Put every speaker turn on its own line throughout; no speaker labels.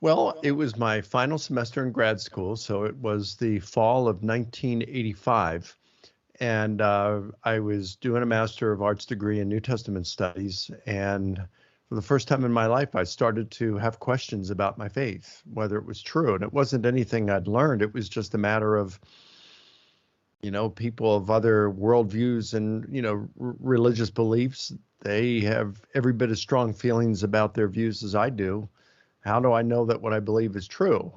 Well, it was my final semester in grad school, so it was the fall of 1985. And I was doing a Master of Arts degree in New Testament studies. And for the first time in my life, I started to have questions about my faith, whether it was true. And it wasn't anything I'd learned. It was just a matter of, people of other worldviews and, religious beliefs. They have every bit as strong feelings about their views as I do. How do I know that what I believe is true?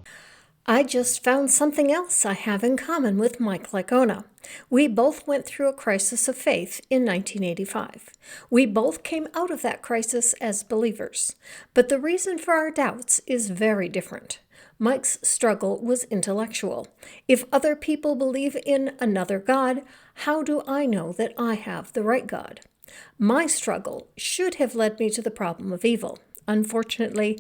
I just found something else I have in common with Mike Licona. We both went through a crisis of faith in 1985. We both came out of that crisis as believers. But the reason for our doubts is very different. Mike's struggle was intellectual. If other people believe in another God, how do I know that I have the right God? My struggle should have led me to the problem of evil. Unfortunately,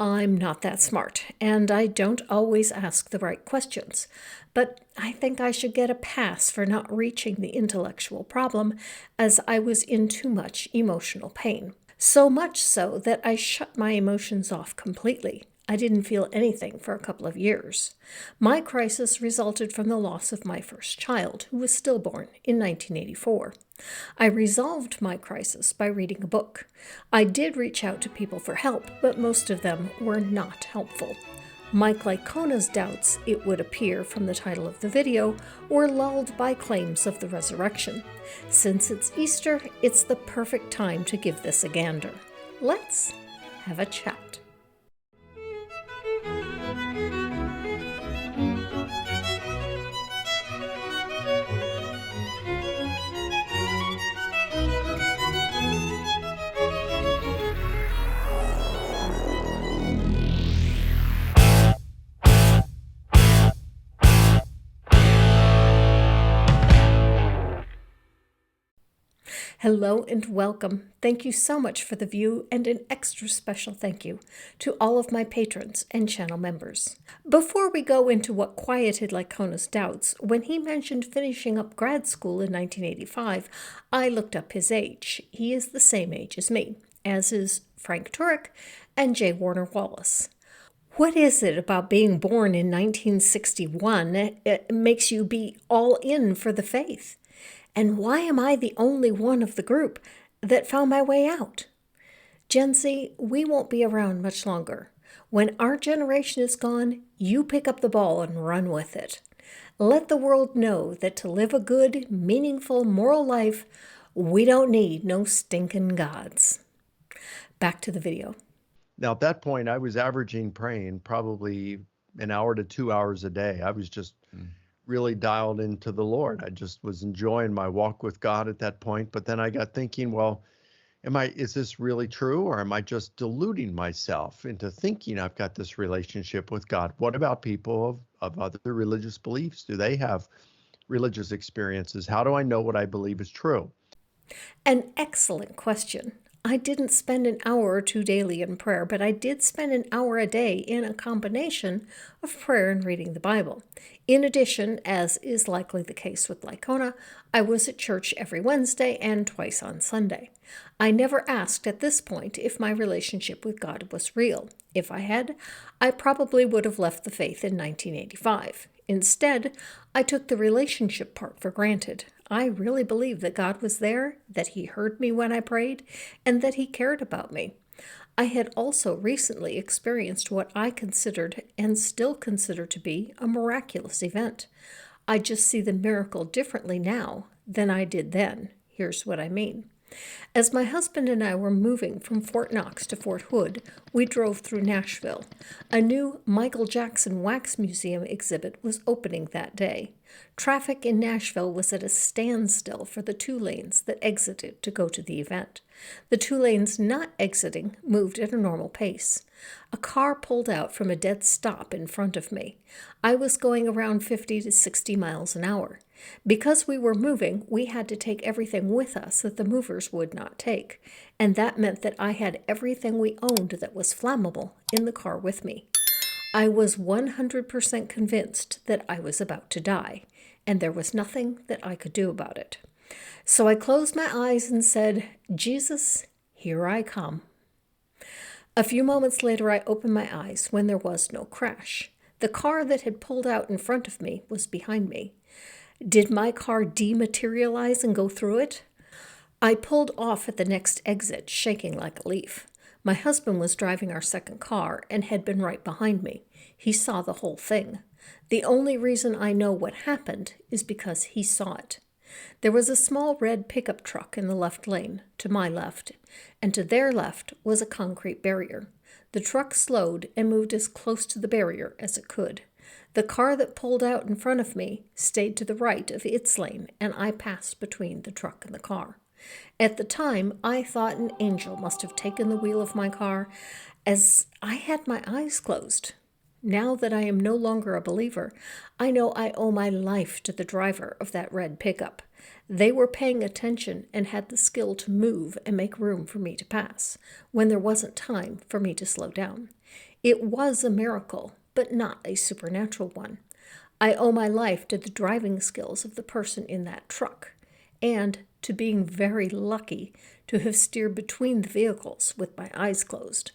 I'm not that smart, and I don't always ask the right questions. But I think I should get a pass for not reaching the intellectual problem, as I was in too much emotional pain. So much so that I shut my emotions off completely. I didn't feel anything for a couple of years. My crisis resulted from the loss of my first child, who was stillborn in 1984. I resolved my crisis by reading a book. I did reach out to people for help, but most of them were not helpful. Mike Licona's doubts, it would appear from the title of the video, were lulled by claims of the resurrection. Since it's Easter, it's the perfect time to give this a gander. Let's have a chat. Hello and welcome. Thank you so much for the view, and an extra special thank you to all of my patrons and channel members. Before we go into what quieted Licona's doubts, when he mentioned finishing up grad school in 1985, I looked up his age. He is the same age as me, as is Frank Turek and J. Warner Wallace. What is it about being born in 1961 that makes you be all in for the faith? And why am I the only one of the group that found my way out? Gen Z, we won't be around much longer. When our generation is gone, you pick up the ball and run with it. Let the world know that to live a good, meaningful, moral life, we don't need no stinking gods. Back to the video.
Now, at that point, I was averaging praying probably an hour to 2 hours a day. I was just really dialed into the Lord. I just was enjoying my walk with God at that point. But then I got thinking, well, is this really true, or am I just deluding myself into thinking I've got this relationship with God? What about people of other religious beliefs? Do they have religious experiences? How do I know what I believe is true?
An excellent question. I didn't spend an hour or two daily in prayer, but I did spend an hour a day in a combination of prayer and reading the Bible. In addition, as is likely the case with Licona, I was at church every Wednesday and twice on Sunday. I never asked at this point if my relationship with God was real. If I had, I probably would have left the faith in 1985. Instead, I took the relationship part for granted. I really believed that God was there, that He heard me when I prayed, and that He cared about me. I had also recently experienced what I considered and still consider to be a miraculous event. I just see the miracle differently now than I did then. Here's what I mean. As my husband and I were moving from Fort Knox to Fort Hood, we drove through Nashville. A new Michael Jackson Wax Museum exhibit was opening that day. Traffic in Nashville was at a standstill for the two lanes that exited to go to the event. The two lanes not exiting moved at a normal pace. A car pulled out from a dead stop in front of me. I was going around 50 to 60 miles an hour. Because we were moving, we had to take everything with us that the movers would not take, and that meant that I had everything we owned that was flammable in the car with me. I was 100% convinced that I was about to die, and there was nothing that I could do about it. So I closed my eyes and said, "Jesus, here I come." A few moments later, I opened my eyes when there was no crash. The car that had pulled out in front of me was behind me. Did my car dematerialize and go through it? I pulled off at the next exit, shaking like a leaf. My husband was driving our second car and had been right behind me. He saw the whole thing. The only reason I know what happened is because he saw it. There was a small red pickup truck in the left lane, to my left, and to their left was a concrete barrier. The truck slowed and moved as close to the barrier as it could. The car that pulled out in front of me stayed to the right of its lane, and I passed between the truck and the car. At the time, I thought an angel must have taken the wheel of my car, as I had my eyes closed. Now that I am no longer a believer, I know I owe my life to the driver of that red pickup. They were paying attention and had the skill to move and make room for me to pass, when there wasn't time for me to slow down. It was a miracle, but not a supernatural one. I owe my life to the driving skills of the person in that truck, and to being very lucky to have steered between the vehicles with my eyes closed.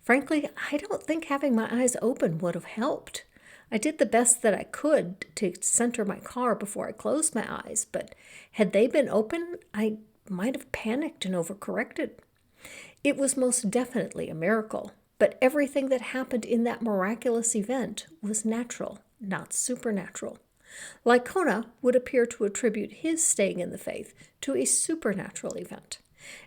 Frankly, I don't think having my eyes open would have helped. I did the best that I could to center my car before I closed my eyes, but had they been open, I might have panicked and overcorrected. It was most definitely a miracle, but everything that happened in that miraculous event was natural, not supernatural. Licona would appear to attribute his staying in the faith to a supernatural event.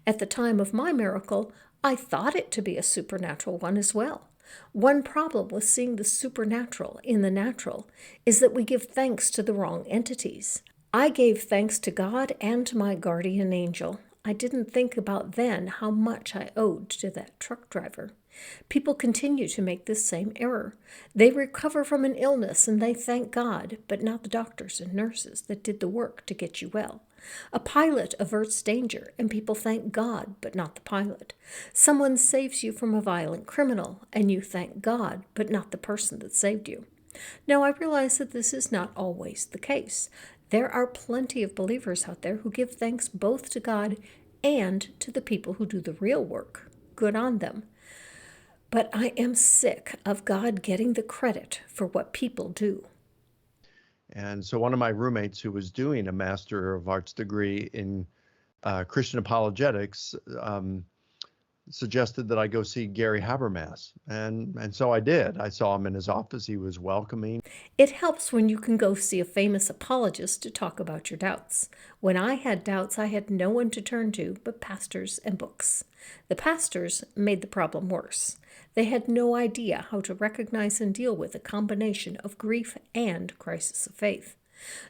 At the time of my miracle, I thought it to be a supernatural one as well. One problem with seeing the supernatural in the natural is that we give thanks to the wrong entities. I gave thanks to God and to my guardian angel. I didn't think about then how much I owed to that truck driver. People continue to make this same error. They recover from an illness and they thank God, but not the doctors and nurses that did the work to get you well. A pilot averts danger, and people thank God, but not the pilot. Someone saves you from a violent criminal, and you thank God, but not the person that saved you. Now, I realize that this is not always the case. There are plenty of believers out there who give thanks both to God and to the people who do the real work. Good on them. But I am sick of God getting the credit for what people do.
And so one of my roommates who was doing a Master of Arts degree in Christian apologetics suggested that I go see Gary Habermas. And so I did. I saw him in his office. He was welcoming.
It helps when you can go see a famous apologist to talk about your doubts. When I had doubts, I had no one to turn to but pastors and books. The pastors made the problem worse. They had no idea how to recognize and deal with a combination of grief and crisis of faith.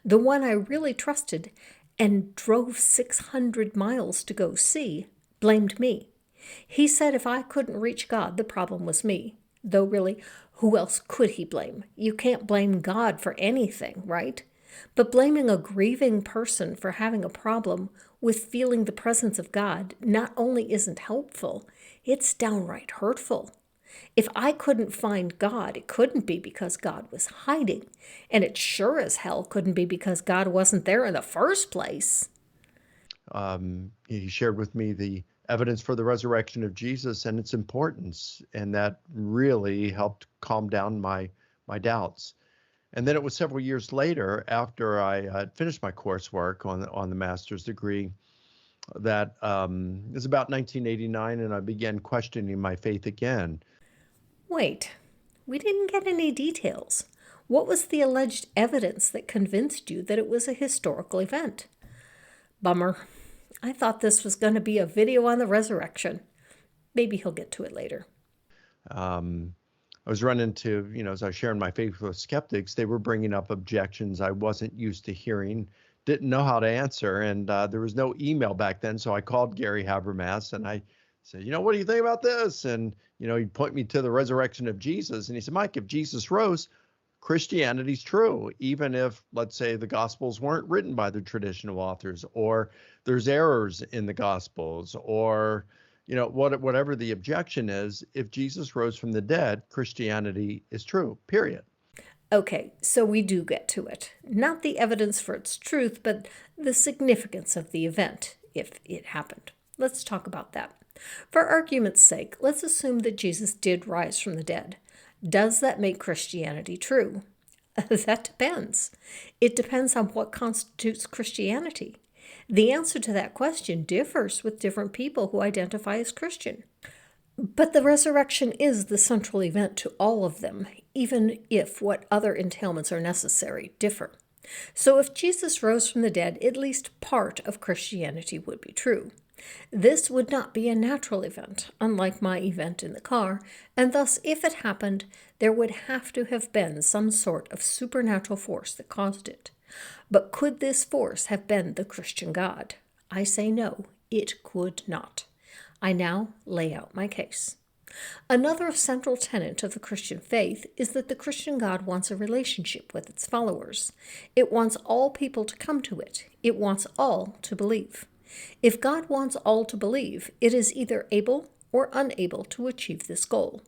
The one I really trusted and drove 600 miles to go see blamed me. He said if I couldn't reach God, the problem was me. Though really, who else could he blame? You can't blame God for anything, right? But blaming a grieving person for having a problem with feeling the presence of God not only isn't helpful, it's downright hurtful. If I couldn't find God, it couldn't be because God was hiding, and it sure as hell couldn't be because God wasn't there in the first place.
He shared with me the evidence for the resurrection of Jesus and its importance, and that really helped calm down my doubts. And then it was several years later, after I had finished my coursework on the master's degree, that it was about 1989, and I began questioning my faith again.
Wait, we didn't get any details. What was the alleged evidence that convinced you that it was a historical event? Bummer. I thought this was going to be a video on the resurrection. Maybe he'll get to it later.
I was running into, as I was sharing my faith with skeptics, they were bringing up objections I wasn't used to hearing, didn't know how to answer, and there was no email back then, so I called Gary Habermas, and I said, what do you think about this? And, he'd point me to the resurrection of Jesus, and he said, Mike, if Jesus rose, Christianity's true, even if, let's say, the Gospels weren't written by the traditional authors, or there's errors in the Gospels, or, whatever the objection is, if Jesus rose from the dead, Christianity is true, period.
Okay, so we do get to it. Not the evidence for its truth, but the significance of the event, if it happened. Let's talk about that. For argument's sake, let's assume that Jesus did rise from the dead. Does that make Christianity true? That depends. It depends on what constitutes Christianity. The answer to that question differs with different people who identify as Christian. But the resurrection is the central event to all of them, even if what other entailments are necessary differ. So if Jesus rose from the dead, at least part of Christianity would be true. This would not be a natural event, unlike my event in the car, and thus, if it happened, there would have to have been some sort of supernatural force that caused it. But could this force have been the Christian God? I say no, it could not. I now lay out my case. Another central tenet of the Christian faith is that the Christian God wants a relationship with its followers. It wants all people to come to it. It wants all to believe. If God wants all to believe, it is either able or unable to achieve this goal.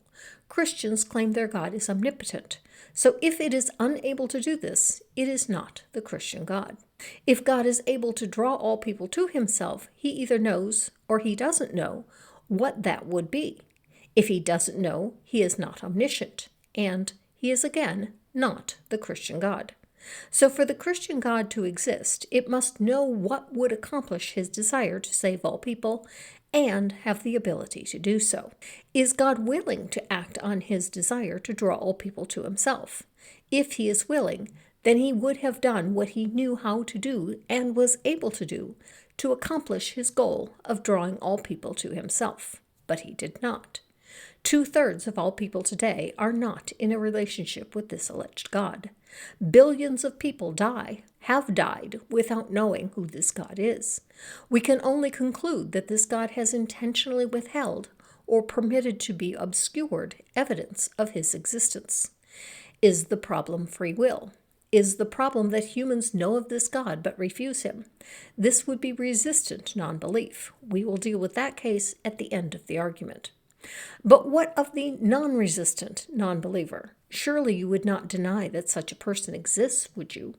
Christians claim their God is omnipotent, so if it is unable to do this, it is not the Christian God. If God is able to draw all people to himself, he either knows or he doesn't know what that would be. If he doesn't know, he is not omniscient, and he is again not the Christian God. So for the Christian God to exist, it must know what would accomplish his desire to save all people and have the ability to do so. Is God willing to act on his desire to draw all people to himself? If he is willing, then he would have done what he knew how to do and was able to do to accomplish his goal of drawing all people to himself. But he did not. 2/3 of all people today are not in a relationship with this alleged God. Billions of people have died without knowing who this God is. We can only conclude that this God has intentionally withheld or permitted to be obscured evidence of his existence. Is the problem free will? Is the problem that humans know of this God but refuse him? This would be resistant non-belief. We will deal with that case at the end of the argument. But what of the non-resistant non-believer? Surely you would not deny that such a person exists, would you?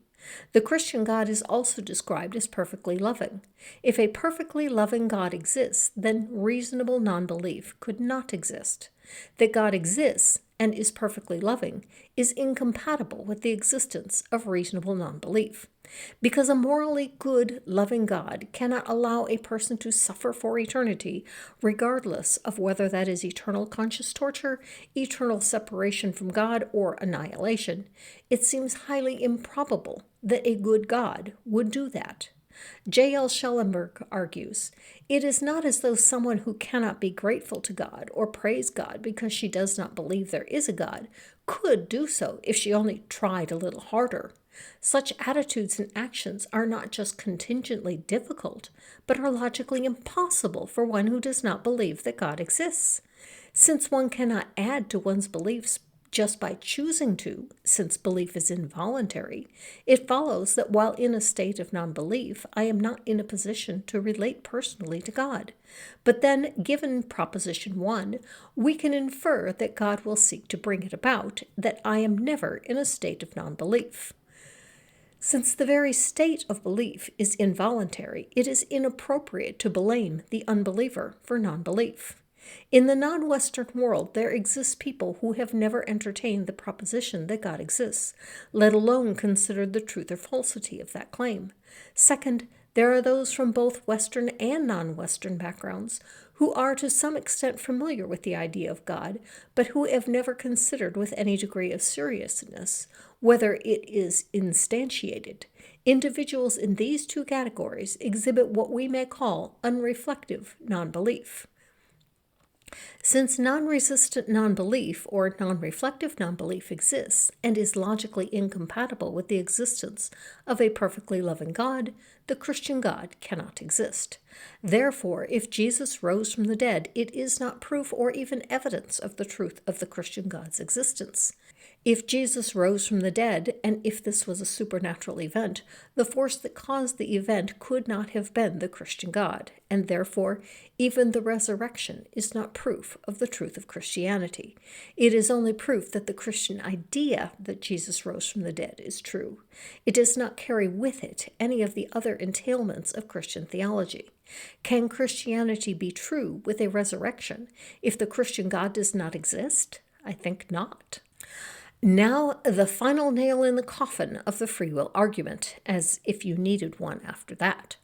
The Christian God is also described as perfectly loving. If a perfectly loving God exists, then reasonable non-belief could not exist. That God exists and is perfectly loving is incompatible with the existence of reasonable non-belief. Because a morally good, loving God cannot allow a person to suffer for eternity, regardless of whether that is eternal conscious torture, eternal separation from God, or annihilation, it seems highly improbable that a good God would do that. J.L. Schellenberg argues, it is not as though someone who cannot be grateful to God or praise God because she does not believe there is a God could do so if she only tried a little harder. Such attitudes and actions are not just contingently difficult, but are logically impossible for one who does not believe that God exists. Since one cannot add to one's beliefs just by choosing to, since belief is involuntary, it follows that while in a state of non-belief, I am not in a position to relate personally to God. But then, given Proposition 1, we can infer that God will seek to bring it about that I am never in a state of non-belief. Since the very state of belief is involuntary, it is inappropriate to blame the unbeliever for non-belief. In the non-Western world, there exist people who have never entertained the proposition that God exists, let alone considered the truth or falsity of that claim. Second, there are those from both Western and non-Western backgrounds who are to some extent familiar with the idea of God, but who have never considered with any degree of seriousness whether it is instantiated. Individuals in these two categories exhibit what we may call unreflective non-belief. Since non-resistant non-belief or non-reflective non-belief exists and is logically incompatible with the existence of a perfectly loving God, the Christian God cannot exist. Therefore, if Jesus rose from the dead, it is not proof or even evidence of the truth of the Christian God's existence. If Jesus rose from the dead, and if this was a supernatural event, the force that caused the event could not have been the Christian God, and therefore even the resurrection is not proof of the truth of Christianity. It is only proof that the Christian idea that Jesus rose from the dead is true. It does not carry with it any of the other entailments of Christian theology. Can Christianity be true with a resurrection if the Christian God does not exist? I think not. Now, the final nail in the coffin of the free will argument, as if you needed one after that.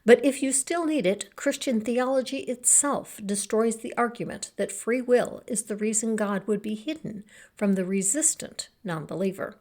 But if you still need it, Christian theology itself destroys the argument that free will is the reason God would be hidden from the resistant non-believer.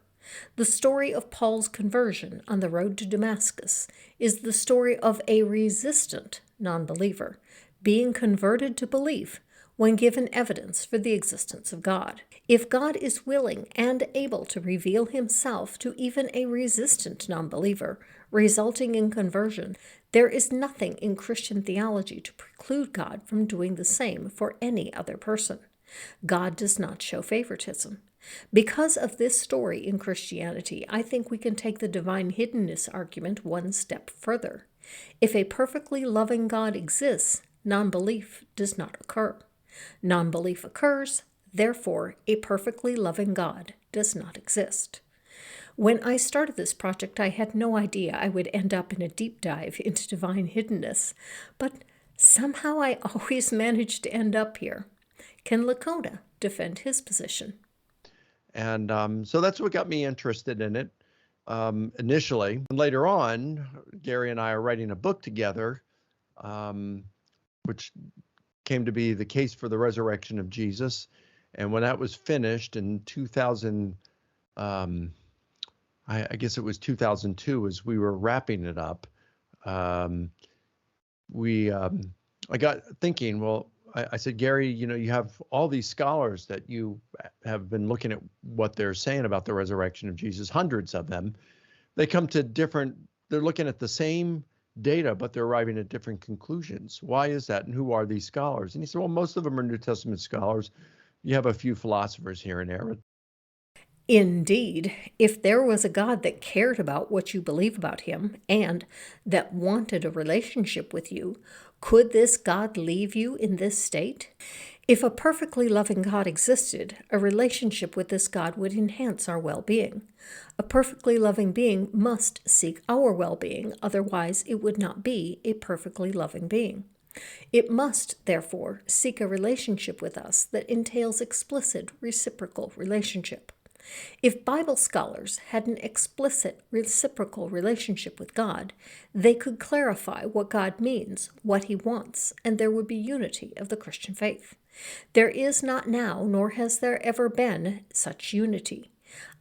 The story of Paul's conversion on the road to Damascus is the story of a resistant non-believer being converted to belief when given evidence for the existence of God. If God is willing and able to reveal himself to even a resistant non-believer, resulting in conversion, there is nothing in Christian theology to preclude God from doing the same for any other person. God does not show favoritism. Because of this story in Christianity, I think we can take the divine hiddenness argument one step further. If a perfectly loving God exists, non-belief does not occur. Non-belief occurs, therefore a perfectly loving God does not exist. When I started this project, I had no idea I would end up in a deep dive into divine hiddenness, but somehow I always managed to end up here. Can Licona defend his position?
And so that's what got me interested in it initially. And later on, Gary and I are writing a book together, which came to be The Case for the Resurrection of Jesus. And when that was finished in 2000, I guess it was 2002, as we were wrapping it up, I got thinking, well, I said, Gary, you have all these scholars that you have been looking at what they're saying about the resurrection of Jesus, hundreds of them. They come to they're looking at the same data, but they're arriving at different conclusions. Why is that? And who are these scholars? And he said, well, most of them are New Testament scholars. You have a few philosophers here and there.
Indeed, if there was a God that cared about what you believe about him and that wanted a relationship with you, could this God leave you in this state? If a perfectly loving God existed, a relationship with this God would enhance our well-being. A perfectly loving being must seek our well-being, otherwise it would not be a perfectly loving being. It must, therefore, seek a relationship with us that entails explicit reciprocal relationship. If Bible scholars had an explicit reciprocal relationship with God, they could clarify what God means, what he wants, and there would be unity of the Christian faith. There is not now, nor has there ever been, such unity.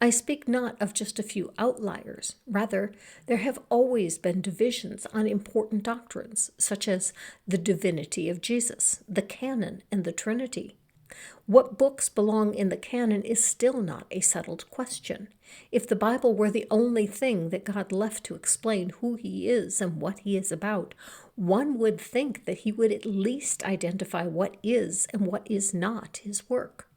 I speak not of just a few outliers. Rather, there have always been divisions on important doctrines, such as the divinity of Jesus, the canon, and the Trinity. What books belong in the canon is still not a settled question. If the Bible were the only thing that God left to explain who he is and what he is about, one would think that he would at least identify what is and what is not his work.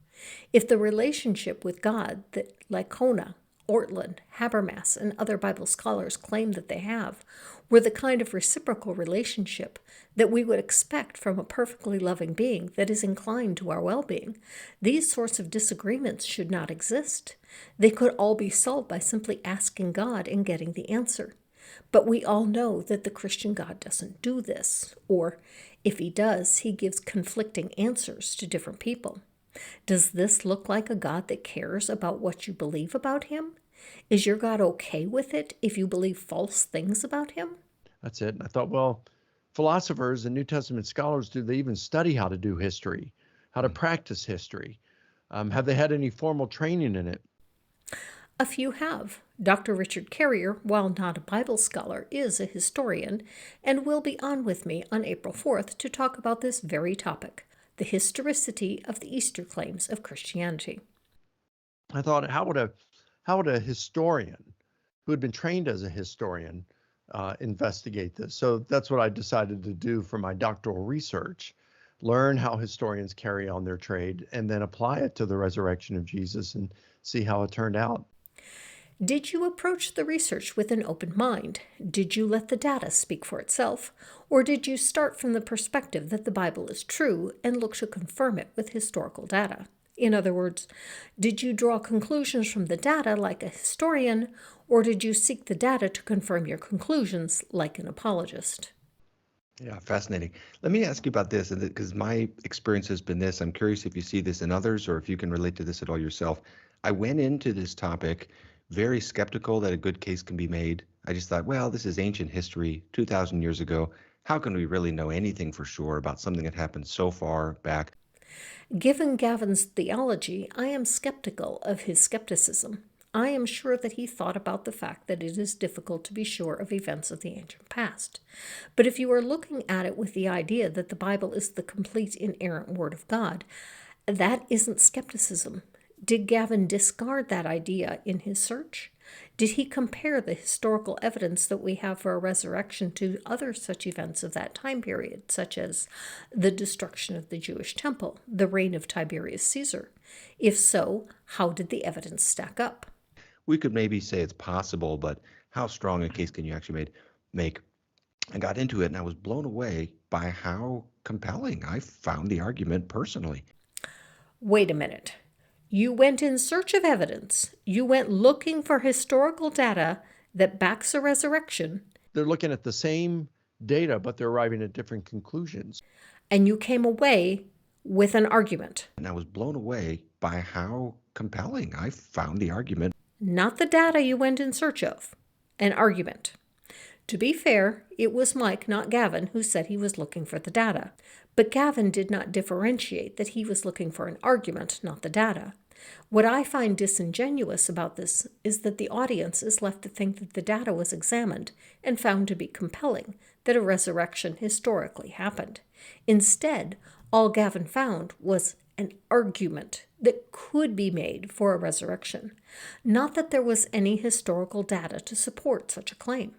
If the relationship with God that Licona, Ortlund, Habermas, and other Bible scholars claim that they have were the kind of reciprocal relationship that we would expect from a perfectly loving being that is inclined to our well-being, these sorts of disagreements should not exist. They could all be solved by simply asking God and getting the answer. But we all know that the Christian God doesn't do this, or if he does, he gives conflicting answers to different people. Does this look like a God that cares about what you believe about him? Is your God okay with it if you believe false things about him?
That's it. And I thought, well, philosophers and New Testament scholars, do they even study how to do history, how to practice history? Have they had any formal training in it?
A few have. Dr. Richard Carrier, while not a Bible scholar, is a historian and will be on with me on April 4th to talk about this very topic, the historicity of the Easter claims of Christianity.
I thought, how would a historian who had been trained as a historian investigate this? So that's what I decided to do for my doctoral research. learn how historians carry on their trade, and then apply it to the resurrection of Jesus and see how it turned out.
Did you approach the research with an open mind? Did you let the data speak for itself? Or did you start from the perspective that the Bible is true and look to confirm it with historical data? In other words, did you draw conclusions from the data like a historian, or did you seek the data to confirm your conclusions like an apologist?
Yeah, fascinating. Let me ask you about this, because my experience has been this. I'm curious if you see this in others or if you can relate to this at all yourself. I went into this topic very skeptical that a good case can be made. I just thought, well, this is ancient history, 2,000 years ago. How can we really know anything for sure about something that happened so far back?
Given Gavin's theology, I am skeptical of his skepticism. I am sure that he thought about the fact that it is difficult to be sure of events of the ancient past. But if you are looking at it with the idea that the Bible is the complete inerrant Word of God, that isn't skepticism. Did Gavin discard that idea in his search? Did he compare the historical evidence that we have for a resurrection to other such events of that time period, such as the destruction of the Jewish temple, the reign of Tiberius Caesar? If so, how did the evidence stack up?
We could maybe say it's possible, but how strong a case can you actually make? I got into it and I was blown away by how compelling I found the argument personally.
Wait a minute. You went in search of evidence. You went looking for historical data that backs a resurrection.
They're looking at the same data, but they're arriving at different conclusions.
And you came away with an argument.
And I was blown away by how compelling I found the argument.
Not the data you went in search of. An argument. To be fair, it was Mike, not Gavin, who said he was looking for the data. But Gavin did not differentiate that he was looking for an argument, not the data. What I find disingenuous about this is that the audience is left to think that the data was examined and found to be compelling, that a resurrection historically happened. Instead, all Gavin found was an argument that could be made for a resurrection, not that there was any historical data to support such a claim.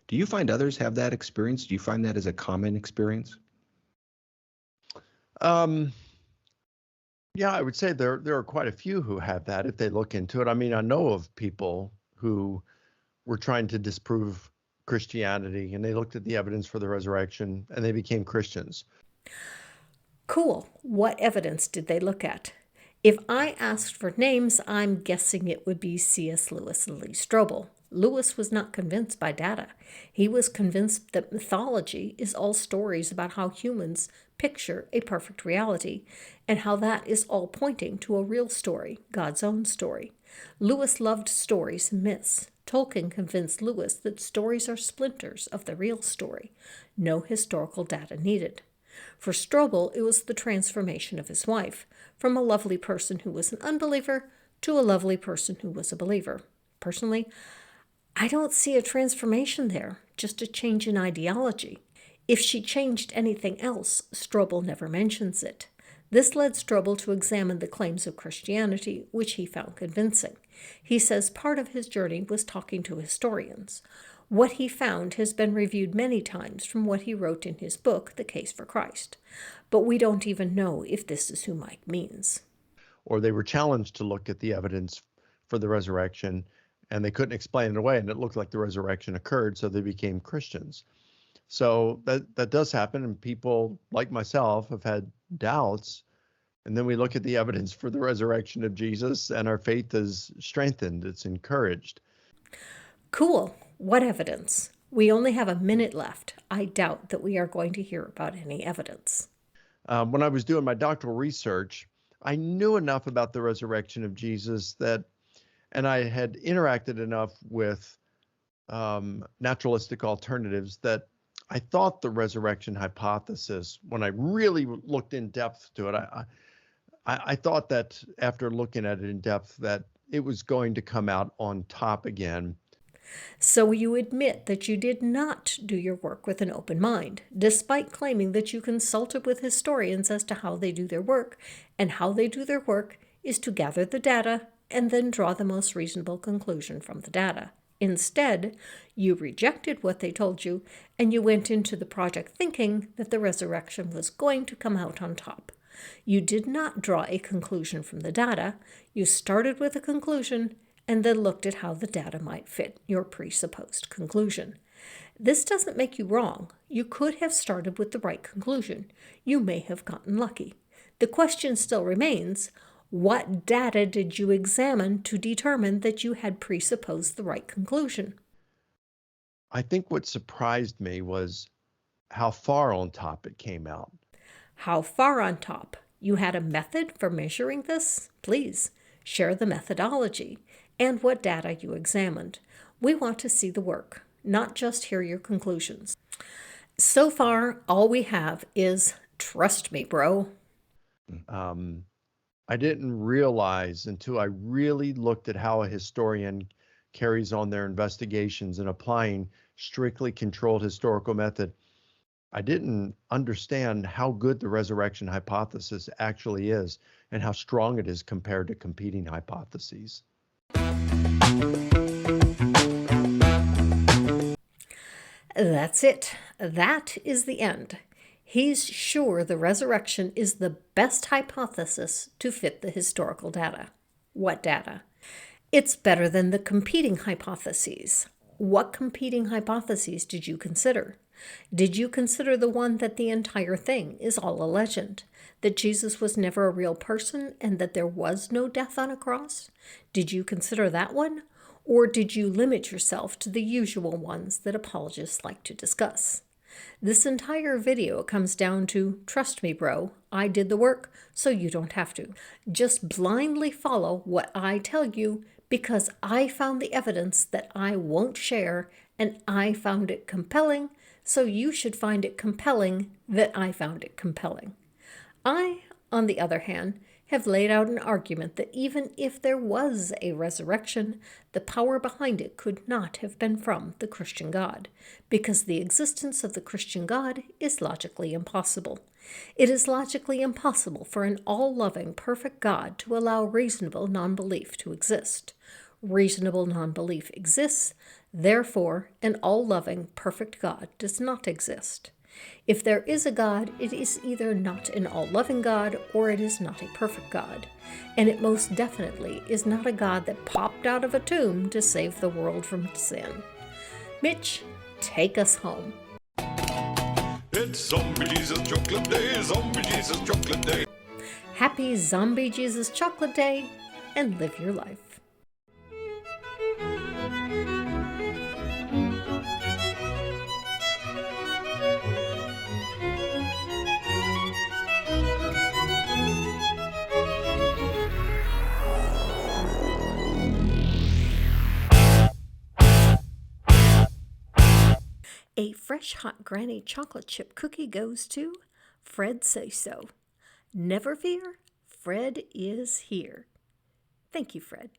Do you find others have that experience? Do you find that as a common experience?
Yeah, I would say there are quite a few who have that if they look into it. I mean, I know of people who were trying to disprove Christianity and they looked at the evidence for the resurrection and they became Christians.
Cool. What evidence did they look at? If I asked for names, I'm guessing it would be C.S. Lewis and Lee Strobel. Lewis was not convinced by data. He was convinced that mythology is all stories about how humans picture a perfect reality, and how that is all pointing to a real story, God's own story. Lewis loved stories and myths. Tolkien convinced Lewis that stories are splinters of the real story. No historical data needed. For Strobel, it was the transformation of his wife, from a lovely person who was an unbeliever to a lovely person who was a believer. Personally, I don't see a transformation there, just a change in ideology. If she changed anything else, Strobel never mentions it. This led Strobel to examine the claims of Christianity, which he found convincing. He says part of his journey was talking to historians. What he found has been reviewed many times from what he wrote in his book, The Case for Christ. But we don't even know if this is who Mike means.
Or they were challenged to look at the evidence for the resurrection, and they couldn't explain it away, and it looked like the resurrection occurred, so they became Christians. So that does happen, and people like myself have had doubts, and then we look at the evidence for the resurrection of Jesus, and our faith is strengthened, it's encouraged.
Cool. What evidence? We only have a minute left. I doubt that we are going to hear about any evidence.
When I was doing my doctoral research, I knew enough about the resurrection of Jesus and I had interacted enough with naturalistic alternatives that I thought the resurrection hypothesis, when I really looked in depth to it, I thought that after looking at it in depth, that it was going to come out on top again.
So you admit that you did not do your work with an open mind, despite claiming that you consulted with historians as to how they do their work, and how they do their work is to gather the data and then draw the most reasonable conclusion from the data. Instead, you rejected what they told you, and you went into the project thinking that the resurrection was going to come out on top. You did not draw a conclusion from the data. You started with a conclusion and then looked at how the data might fit your presupposed conclusion. This doesn't make you wrong. You could have started with the right conclusion. You may have gotten lucky. The question still remains, what data did you examine to determine that you had presupposed the right conclusion?
I think what surprised me was how far on top it came out.
How far on top? You had a method for measuring this? Please share the methodology and what data you examined. We want to see the work, not just hear your conclusions. So far, all we have is trust me, bro.
I didn't realize until I really looked at how a historian carries on their investigations and applying strictly controlled historical method. I didn't understand how good the resurrection hypothesis actually is and how strong it is compared to competing hypotheses.
That's it. That is the end. He's sure the resurrection is the best hypothesis to fit the historical data. What data? It's better than the competing hypotheses. What competing hypotheses did you consider? Did you consider the one that the entire thing is all a legend, that Jesus was never a real person and that there was no death on a cross? Did you consider that one? Or did you limit yourself to the usual ones that apologists like to discuss? This entire video comes down to, trust me, bro, I did the work, so you don't have to. Just blindly follow what I tell you because I found the evidence that I won't share and I found it compelling, so you should find it compelling that I found it compelling. I, on the other hand, have laid out an argument that even if there was a resurrection, the power behind it could not have been from the Christian God, because the existence of the Christian God is logically impossible. It is logically impossible for an all-loving, perfect God to allow reasonable non-belief to exist. Reasonable non-belief exists, therefore an all-loving, perfect God does not exist. If there is a God, it is either not an all-loving God or it is not a perfect God. And it most definitely is not a God that popped out of a tomb to save the world from sin. Mitch, take us home.
It's Zombie Jesus Chocolate Day, Zombie Jesus Chocolate Day.
Happy Zombie Jesus Chocolate Day, and live your life. A fresh hot granny chocolate chip cookie goes to Fred Say So. Never fear, Fred is here. Thank you, Fred.